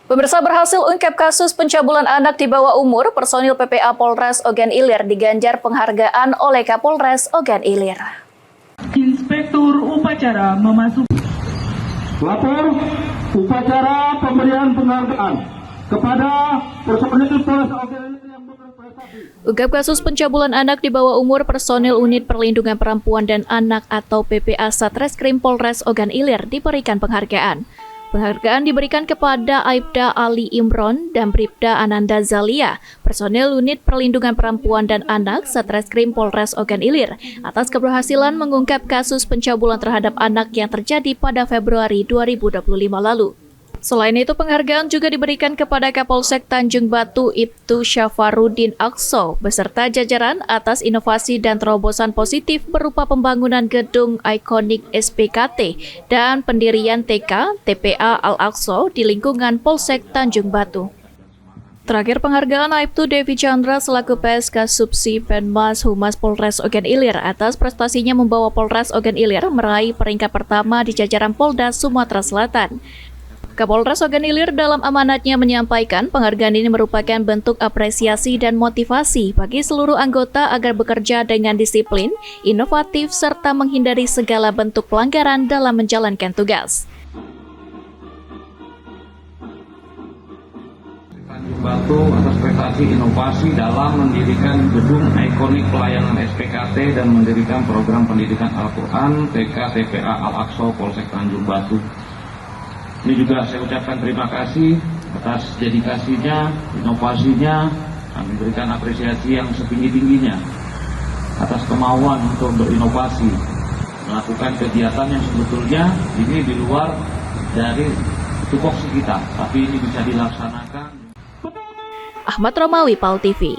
Pemirsa, berhasil ungkap kasus pencabulan anak di bawah umur, personil PPA Polres Ogan Ilir diganjar penghargaan oleh Kapolres Ogan Ilir. Inspektur upacara memasuki lapor upacara pemberian penghargaan kepada personil Polres Ogan Ilir yang berprestasi. Ungkap kasus pencabulan anak di bawah umur, personil Unit Perlindungan Perempuan dan Anak atau PPA Satreskrim Polres Ogan Ilir diberikan penghargaan. Penghargaan diberikan kepada Aibda Ali Imron dan Bribda Ananda Zalia, personil Unit Perlindungan Perempuan dan Anak Satreskrim Polres Ogan Ilir, atas keberhasilan mengungkap kasus pencabulan terhadap anak yang terjadi pada Februari 2025 lalu. Selain itu, penghargaan juga diberikan kepada Kapolsek Tanjung Batu Ibtu Syafarudin Akso beserta jajaran atas inovasi dan terobosan positif berupa pembangunan gedung ikonik SPKT dan pendirian TK TPA Al-Aqsa di lingkungan Polsek Tanjung Batu. Terakhir, penghargaan Aibtu Devi Chandra selaku PSK Subsi Penmas Humas Polres Ogan Ilir atas prestasinya membawa Polres Ogan Ilir meraih peringkat pertama di jajaran Polda Sumatera Selatan. Kapolres Ogan Ilir dalam amanatnya menyampaikan penghargaan ini merupakan bentuk apresiasi dan motivasi bagi seluruh anggota agar bekerja dengan disiplin, inovatif, serta menghindari segala bentuk pelanggaran dalam menjalankan tugas. Tanjung Batu atas prestasi inovasi dalam mendirikan gedung ikonik pelayanan SPKT dan mendirikan program pendidikan Al-Quran TK TPA Al-Aqsa Polsek Tanjung Batu. Ini juga saya ucapkan terima kasih atas dedikasinya, inovasinya, kami berikan apresiasi yang setinggi-tingginya atas kemauan untuk berinovasi, melakukan kegiatan yang sebetulnya ini di luar dari tupoksi kita, tapi ini bisa dilaksanakan. Ahmad Romawi, PAL TV.